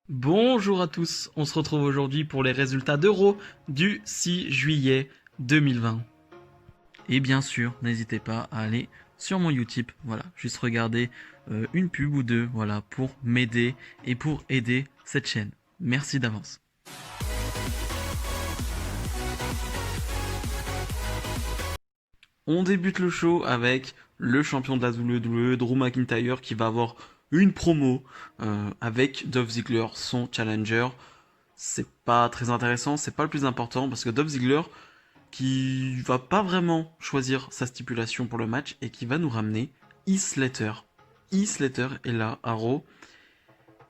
Bonjour à tous, on se retrouve aujourd'hui pour les résultats d'Euro du 6 juillet 2020. Et bien sûr, n'hésitez pas à aller sur mon Utip, voilà, juste regarder une pub ou deux, voilà, pour m'aider et pour aider cette chaîne. Merci d'avance. On débute le show avec le champion de la WWE, Drew McIntyre, qui va avoir une promo avec Dolph Ziggler, son challenger. C'est pas très intéressant, c'est pas le plus important parce que Dolph Ziggler qui va pas vraiment choisir sa stipulation pour le match et qui va nous ramener Heath Slater. Heath Slater est là à Raw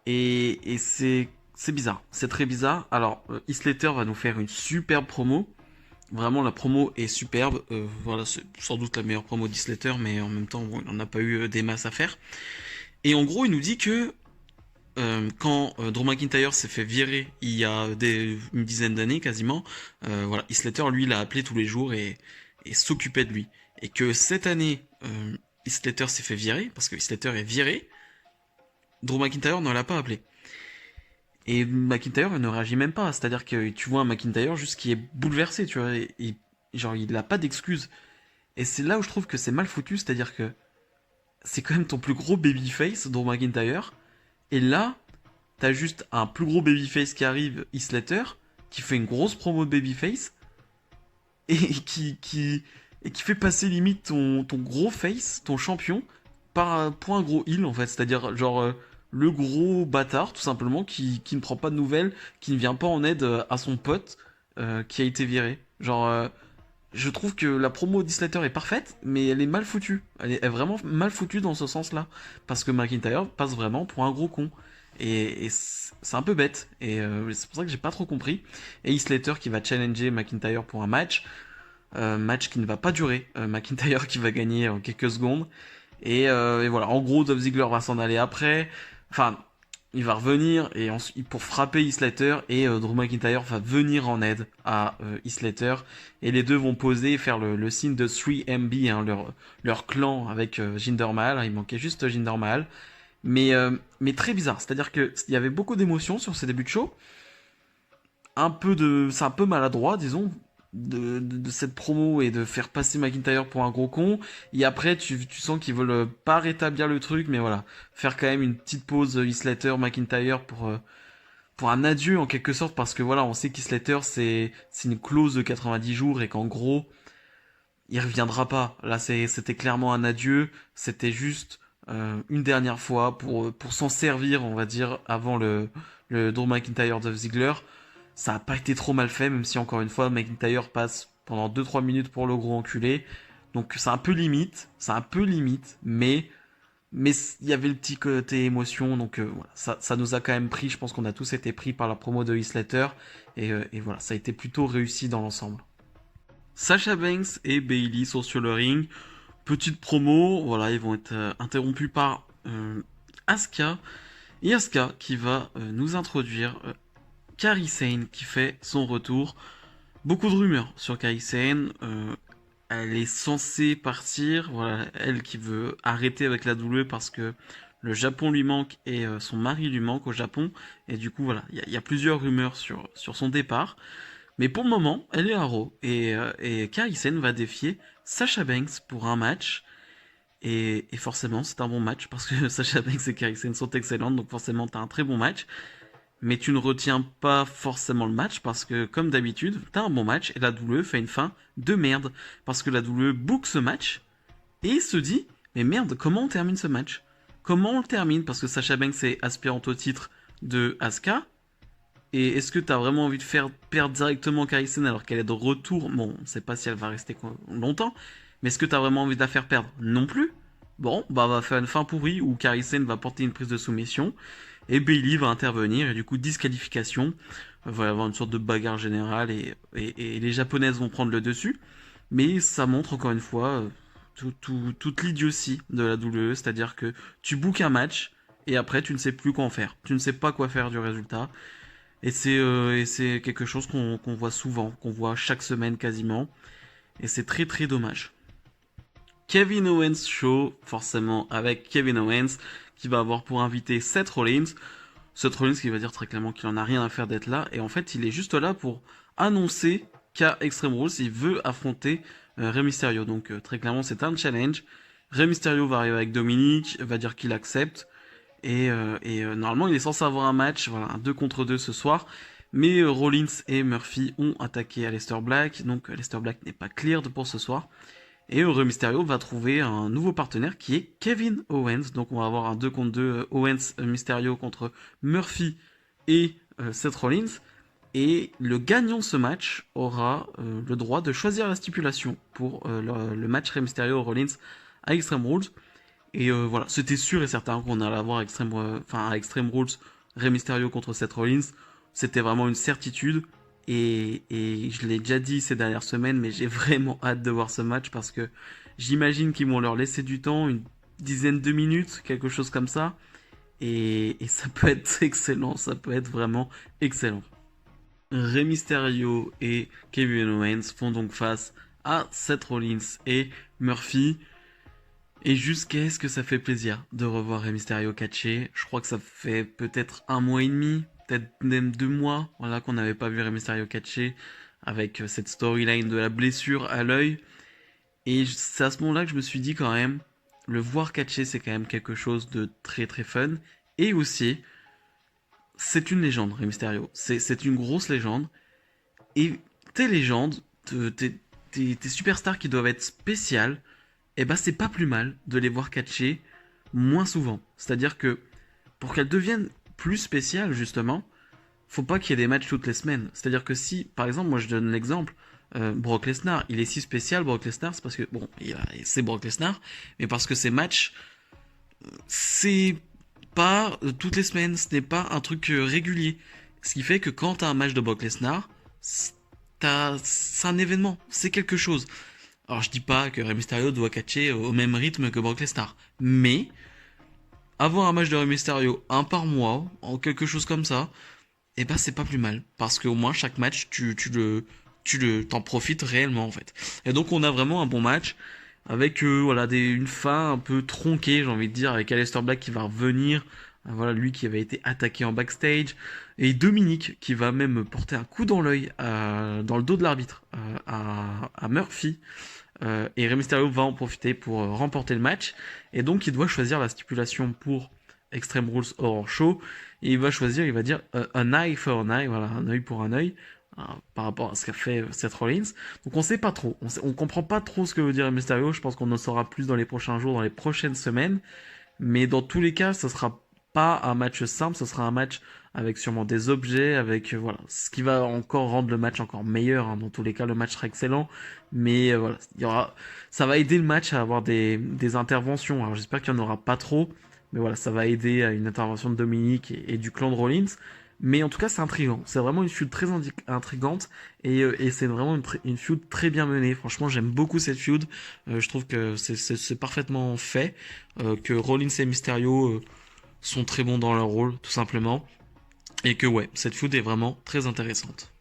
et c'est bizarre, c'est très bizarre. Alors Heath Slater va nous faire une superbe promo. Vraiment la promo est superbe. Voilà, c'est sans doute la meilleure promo d'Heath Slater, mais en même temps bon, il n'en a pas eu des masses à faire. Et en gros il nous dit que quand Drew McIntyre s'est fait virer il y a une dizaine d'années quasiment, voilà, Heath Slater lui l'a appelé tous les jours et s'occupait de lui. Et que cette année, Heath Slater s'est fait virer, parce que Heath Slater est viré, Drew McIntyre ne l'a pas appelé. Et McIntyre ne réagit même pas, c'est-à-dire que tu vois un McIntyre juste qui est bouleversé, tu vois, genre il n'a pas d'excuses. Et c'est là où je trouve que c'est mal foutu, c'est-à-dire que c'est quand même ton plus gros babyface, Drew McIntyre, et là, t'as juste un plus gros babyface qui arrive, Heath Slater, qui fait une grosse promo de babyface, et qui fait passer limite ton gros face, ton champion, pour un gros heal en fait. C'est-à-dire genre le gros bâtard tout simplement qui ne prend pas de nouvelles, qui ne vient pas en aide à son pote qui a été viré. Genre je trouve que la promo d'Islater est parfaite, mais elle est mal foutue. Elle est vraiment mal foutue dans ce sens-là. Parce que McIntyre passe vraiment pour un gros con. Et c'est un peu bête. Et c'est pour ça que j'ai pas trop compris. Et Islater qui va challenger McIntyre pour un match. Match qui ne va pas durer. McIntyre qui va gagner en quelques secondes. Et voilà, en gros, Dolph Ziggler va s'en aller après. Enfin, il va revenir et pour frapper Heath Slater et Drew McIntyre va venir en aide à Heath Slater et les deux vont poser et faire le signe de 3MB, hein, leur clan avec Jinder Mahal. Il manquait juste Jinder Mahal, mais très bizarre. C'est-à-dire que il y avait beaucoup d'émotions sur ces débuts de show, c'est un peu maladroit, disons, de cette promo et de faire passer McIntyre pour un gros con. Et après, tu sens qu'ils veulent pas rétablir le truc, mais voilà, faire quand même une petite pause Heath Slater, McIntyre pour un adieu en quelque sorte, parce que voilà, on sait qu'Heath Slater c'est une clause de 90 jours et qu'en gros, il reviendra pas. Là, c'était clairement un adieu, c'était juste une dernière fois pour s'en servir, on va dire, avant le Drew McIntyre de Ziggler. Ça a pas été trop mal fait, même si encore une fois, McIntyre passe pendant 2-3 minutes pour le gros enculé. Donc c'est un peu limite, mais il y avait le petit côté émotion, donc voilà, ça nous a quand même pris, je pense qu'on a tous été pris par la promo de Heath Slater, et voilà, ça a été plutôt réussi dans l'ensemble. Sasha Banks et Bayley sont sur le ring, petite promo, voilà, ils vont être interrompus par Asuka, et Asuka qui va nous introduire Kairi Sane qui fait son retour. Beaucoup de rumeurs sur Kairi Sane. Elle est censée partir. Voilà, elle qui veut arrêter avec la WWE parce que le Japon lui manque et son mari lui manque au Japon. Et du coup, voilà, il y a plusieurs rumeurs sur son départ. Mais pour le moment, elle est à Raw. Et Kairi Sane va défier Sasha Banks pour un match. Et forcément, c'est un bon match parce que Sasha Banks et Kairi Sane sont excellentes. Donc forcément, t'as un très bon match. Mais tu ne retiens pas forcément le match parce que, comme d'habitude, t'as un bon match et la WWE fait une fin de merde. Parce que la WWE book ce match et se dit, mais merde, comment on termine ce match? Comment on le termine? Parce que Sasha Banks est aspirante au titre de Asuka. Et est-ce que t'as vraiment envie de faire perdre directement Kairi Sane alors qu'elle est de retour? Bon, on sait pas si elle va rester longtemps. Mais est-ce que t'as vraiment envie de la faire perdre? Non plus. Bon, bah on va faire une fin pourrie où Kairi Sane va porter une prise de soumission et Bailey va intervenir et du coup disqualification. Il va y avoir une sorte de bagarre générale et les japonaises vont prendre le dessus. Mais ça montre encore une fois toute l'idiotie de la WWE, c'est-à-dire que tu bookes un match et après tu ne sais plus quoi en faire. Tu ne sais pas quoi faire du résultat. Et c'est quelque chose qu'on voit souvent, qu'on voit chaque semaine quasiment. Et c'est très très dommage. Kevin Owens Show, forcément avec Kevin Owens, qui va avoir pour invité Seth Rollins. Seth Rollins qui va dire très clairement qu'il en a rien à faire d'être là, et en fait il est juste là pour annoncer qu'à Extreme Rules il veut affronter Rey Mysterio. Donc très clairement c'est un challenge. Rey Mysterio va arriver avec Dominic, va dire qu'il accepte, et normalement il est censé avoir un match, voilà, un 2 contre 2 ce soir. Mais Rollins et Murphy ont attaqué Aleister Black, donc Aleister Black n'est pas cleared pour ce soir. Et Rey Mysterio va trouver un nouveau partenaire qui est Kevin Owens. Donc on va avoir un 2 contre 2 Owens Mysterio contre Murphy et Seth Rollins. Et le gagnant de ce match aura le droit de choisir la stipulation pour le match Rey Mysterio Rollins à Extreme Rules. Et voilà, c'était sûr et certain qu'on allait avoir à Extreme Rules Rey Mysterio contre Seth Rollins. C'était vraiment une certitude. Et je l'ai déjà dit ces dernières semaines, mais j'ai vraiment hâte de voir ce match parce que j'imagine qu'ils vont leur laisser du temps, une dizaine de minutes, quelque chose comme ça. Et ça peut être excellent, ça peut être vraiment excellent. Rey Mysterio et Kevin Owens font donc face à Seth Rollins et Murphy. Et jusqu'à ce que ça fait plaisir de revoir Rey Mysterio catcher. Je crois que ça fait peut-être 1 mois et demi, peut-être même 2 mois, voilà, qu'on n'avait pas vu Rey Mysterio catcher avec cette storyline de la blessure à l'œil. Et c'est à ce moment-là que je me suis dit quand même, le voir catcher c'est quand même quelque chose de très très fun. Et aussi, c'est une légende, Rey Mysterio. C'est une grosse légende. Et tes légendes, tes superstars qui doivent être spéciales, eh ben c'est pas plus mal de les voir catcher moins souvent. C'est-à-dire que pour qu'elles deviennent plus spéciales, justement, faut pas qu'il y ait des matchs toutes les semaines. C'est-à-dire que si, par exemple, moi je donne l'exemple, Brock Lesnar, il est si spécial, Brock Lesnar, c'est parce que, bon, c'est Brock Lesnar, mais parce que ces matchs, c'est pas toutes les semaines, ce n'est pas un truc régulier. Ce qui fait que quand t'as un match de Brock Lesnar, c'est un événement, c'est quelque chose. Alors je dis pas que Rey Mysterio doit catcher au même rythme que Brock Lesnar, mais avoir un match de Rey Mysterio un par mois, en quelque chose comme ça, et ben c'est pas plus mal, parce qu'au moins chaque match t'en profites réellement en fait. Et donc on a vraiment un bon match avec voilà une fin un peu tronquée, j'ai envie de dire, avec Aleister Black qui va revenir, voilà lui qui avait été attaqué en backstage, et Dominic qui va même porter un coup dans l'œil, dans le dos de l'arbitre, à Murphy. Et Rey Mysterio va en profiter pour remporter le match. Et donc il doit choisir la stipulation pour Extreme Rules Horror Show. Et il va choisir, il va dire an eye for an eye, voilà, un œil pour un œil, par rapport à ce qu'a fait Seth Rollins. Donc on sait pas trop, on comprend pas trop ce que veut dire Rey Mysterio. Je pense qu'on en saura plus dans les prochains jours, dans les prochaines semaines. Mais dans tous les cas, ce sera pas un match simple, ce sera un match avec sûrement des objets, avec voilà, ce qui va encore rendre le match encore meilleur, hein. Dans tous les cas, le match sera excellent, mais voilà, ça va aider le match à avoir des interventions. Alors j'espère qu'il y en aura pas trop, mais voilà, ça va aider à une intervention de Dominique et du clan de Rollins. Mais en tout cas, c'est intriguant. C'est vraiment une feud très intrigante et c'est vraiment une feud très bien menée. Franchement, j'aime beaucoup cette feud. Je trouve que c'est parfaitement fait, que Rollins et Mysterio sont très bons dans leur rôle, tout simplement. Et que ouais, cette feud est vraiment très intéressante.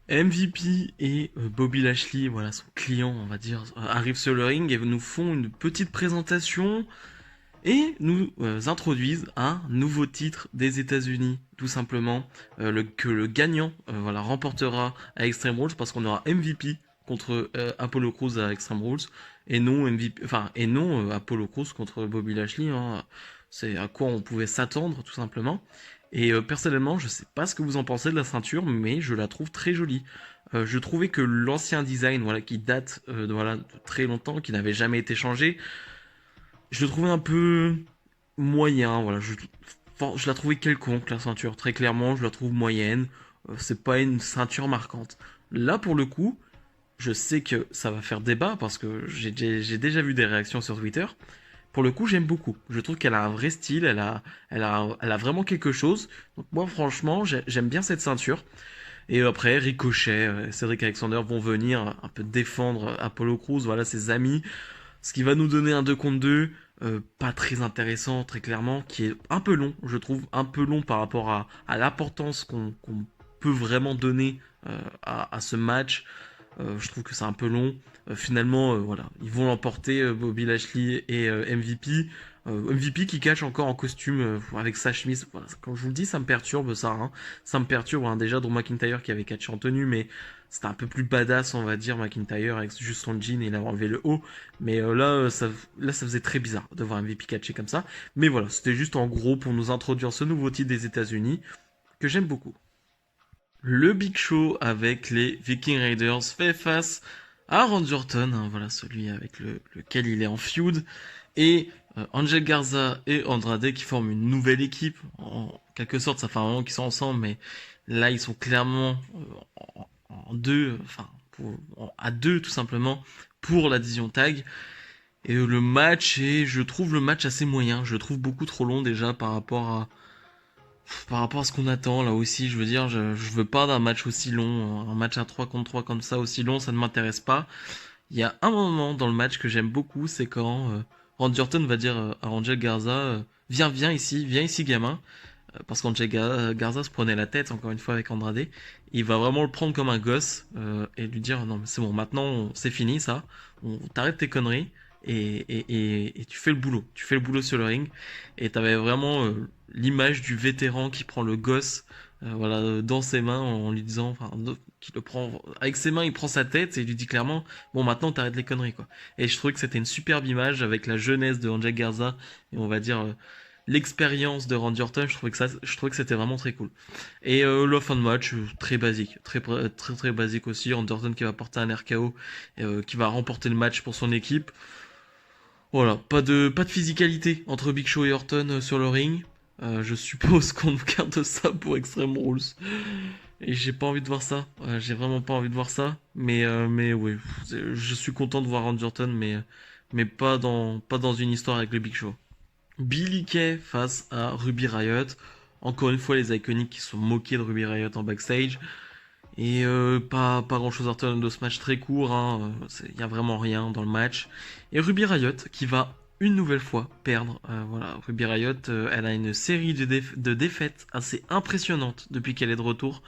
MVP et Bobby Lashley, voilà, son client, on va dire, arrivent sur le ring et nous font une petite présentation et nous introduisent un nouveau titre des États-Unis, tout simplement, que le gagnant voilà, remportera à Extreme Rules parce qu'on aura MVP contre Apollo Crews à Extreme Rules et non MVP, et non Apollo Crews contre Bobby Lashley, hein. C'est à quoi on pouvait s'attendre tout simplement. Et personnellement, je sais pas ce que vous en pensez de la ceinture, mais je la trouve très jolie. Je trouvais que l'ancien design, voilà, qui date voilà, de très longtemps, qui n'avait jamais été changé, je le trouvais un peu moyen. Voilà, je la trouvais quelconque la ceinture. Très clairement, je la trouve moyenne. C'est pas une ceinture marquante. Là, pour le coup, je sais que ça va faire débat parce que j'ai déjà vu des réactions sur Twitter. Pour le coup, j'aime beaucoup. Je trouve qu'elle a un vrai style, elle a vraiment quelque chose. Donc moi, franchement, j'aime bien cette ceinture. Et après, Ricochet, Cedric Alexander vont venir un peu défendre Apollo Crews, voilà, ses amis. Ce qui va nous donner un 2 contre 2, pas très intéressant, très clairement, qui est un peu long, je trouve, un peu long par rapport à l'importance qu'on peut vraiment donner à ce match. Je trouve que c'est un peu long. Finalement, voilà, ils vont l'emporter, Bobby Lashley et MVP. MVP qui catch encore en costume avec sa chemise. Voilà, quand je vous le dis, ça me perturbe ça. Hein. Ça me perturbe. Hein. Déjà, Drew McIntyre qui avait catché en tenue, mais c'était un peu plus badass, on va dire, McIntyre avec juste son jean et il a enlevé le haut. Mais là, ça faisait très bizarre de voir MVP catcher comme ça. Mais voilà, c'était juste en gros pour nous introduire ce nouveau titre des États-Unis que j'aime beaucoup. Le Big Show avec les Viking Raiders fait face à Randy Orton, hein, voilà celui avec lequel il est en feud, et Angel Garza et Andrade qui forment une nouvelle équipe. En quelque sorte, ça fait un moment qu'ils sont ensemble, mais là ils sont clairement en deux, enfin à deux tout simplement pour la division tag. Et le match je trouve le match assez moyen. Je le trouve beaucoup trop long déjà par rapport à ce qu'on attend. Là aussi, je veux dire, je veux pas d'un match aussi long, un match à 3 contre 3 comme ça aussi long, ça ne m'intéresse pas. Il y a un moment dans le match que j'aime beaucoup, c'est quand Randy Orton va dire à Angel Garza, viens ici gamin. Parce qu'Angel Garza se prenait la tête encore une fois avec Andrade. Il va vraiment le prendre comme un gosse et lui dire non mais c'est bon, maintenant c'est fini ça, on t'arrête tes conneries et tu fais le boulot. Tu fais le boulot sur le ring. Et t'avais vraiment l'image du vétéran qui prend le gosse voilà, dans ses mains en lui disant, enfin, qui le prend avec ses mains, il prend sa tête et il lui dit clairement, bon maintenant t'arrêtes les conneries quoi. Et je trouvais que c'était une superbe image avec la jeunesse de Angel Garza et on va dire l'expérience de Randy Orton. Je trouvais que c'était vraiment très cool. Et le fin de match très basique, très basique aussi. Randy Orton qui va porter un RKO, qui va remporter le match pour son équipe. Voilà, pas de physicalité entre Big Show et Orton sur le ring. Je suppose qu'on nous garde ça pour Extreme Rules. Et j'ai pas envie de voir ça. J'ai vraiment pas envie de voir ça. Mais oui, je suis content de voir Randy Orton, mais pas dans une histoire avec le Big Show. Billy Kay face à Ruby Riott. Encore une fois, les Iconics qui sont moqués de Ruby Riott en backstage. Et pas grand chose à retenir de ce match très court, hein. Il y a vraiment rien dans le match. Et Ruby Riott qui va une nouvelle fois perdre. Voilà, Ruby Riott, elle a une série de défaites assez impressionnantes depuis qu'elle est de retour.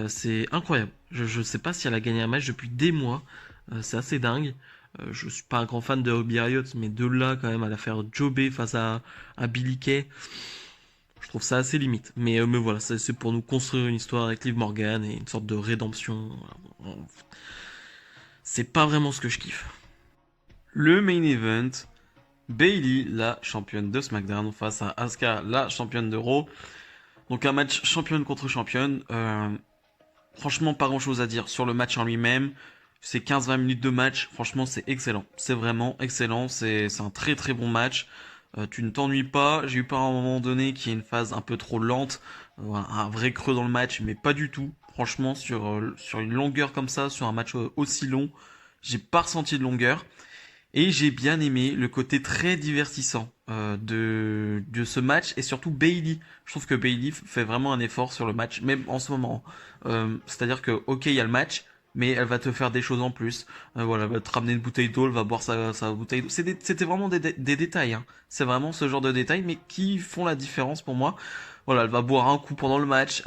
C'est incroyable. Je sais pas si elle a gagné un match depuis des mois. C'est assez dingue. Je suis pas un grand fan de Ruby Riott, mais de là quand même à la faire jobber face à Billy Kay. Je trouve ça assez limite. Mais voilà, c'est pour nous construire une histoire avec Liv Morgan et une sorte de rédemption. C'est pas vraiment ce que je kiffe. Le main event, Bayley, la championne de SmackDown, face à Asuka, la championne de Raw. Donc un match championne contre championne. Franchement, pas grand chose à dire sur le match en lui-même. C'est 15-20 minutes de match. Franchement, c'est excellent. C'est vraiment excellent. C'est un très très bon match. Tu ne t'ennuies pas. J'ai eu peur à un moment donné qu'il y ait une phase un peu trop lente, un vrai creux dans le match, mais pas du tout. Franchement, sur une longueur comme ça, sur un match aussi long, j'ai pas ressenti de longueur. Et j'ai bien aimé le côté très divertissant de ce match et surtout Bayley. Je trouve que Bayley fait vraiment un effort sur le match, même en ce moment. C'est-à-dire que, ok, il y a le match, mais elle va te faire des choses en plus. Voilà, elle va te ramener une bouteille d'eau, elle va boire sa bouteille d'eau. C'était vraiment des détails. Hein. C'est vraiment ce genre de détails, mais qui font la différence pour moi. Voilà, elle va boire un coup pendant le match.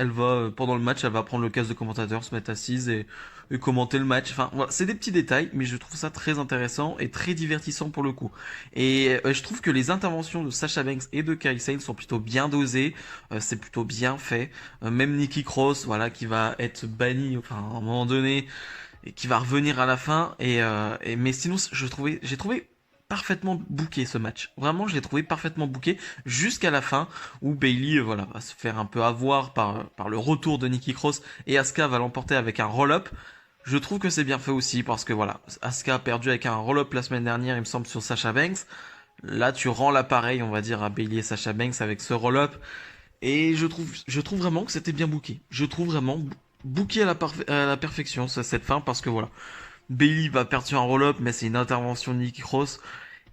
Pendant le match, elle va prendre le casque de commentateur, se mettre assise et commenter le match. Enfin, voilà, c'est des petits détails, mais je trouve ça très intéressant et très divertissant pour le coup. Et je trouve que les interventions de Sasha Banks et de Kairi Sane sont plutôt bien dosées. C'est plutôt bien fait. Même Nikki Cross, voilà, qui va être bannie, enfin, à un moment donné, et qui va revenir à la fin. Mais sinon, j'ai trouvé parfaitement booké ce match. Vraiment, je l'ai trouvé parfaitement booké jusqu'à la fin où Bayley voilà, va se faire un peu avoir par le retour de Nikki Cross et Asuka va l'emporter avec un roll-up. Je trouve que c'est bien fait aussi parce que voilà, Asuka a perdu avec un roll-up la semaine dernière, il me semble, sur Sasha Banks. Là, tu rends l'appareil, on va dire, à Bayley et Sasha Banks avec ce roll-up. Et je trouve vraiment que c'était bien booké. Je trouve vraiment booké à la perfection cette fin parce que voilà, Bayley va perdre sur un roll-up, mais c'est une intervention de Nikki Cross.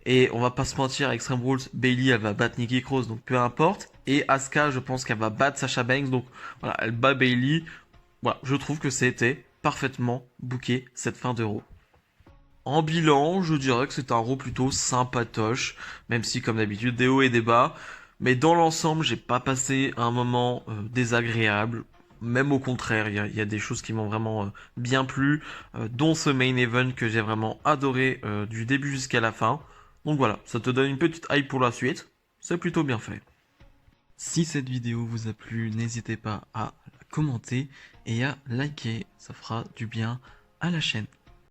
Et on va pas se mentir, avec Extreme Rules, Bayley elle va battre Nikki Cross, donc peu importe. Et Asuka, je pense qu'elle va battre Sasha Banks, donc voilà, elle bat Bayley. Voilà, je trouve que c'était parfaitement booké cette fin d'Euro. En bilan, je dirais que c'est un Raw plutôt sympatoche, même si comme d'habitude des hauts et des bas. Mais dans l'ensemble, j'ai pas passé un moment désagréable. Même au contraire, il y a des choses qui m'ont vraiment bien plu, dont ce main event que j'ai vraiment adoré du début jusqu'à la fin. Donc voilà, ça te donne une petite hype pour la suite. C'est plutôt bien fait. Si cette vidéo vous a plu, n'hésitez pas à la commenter et à liker. Ça fera du bien à la chaîne.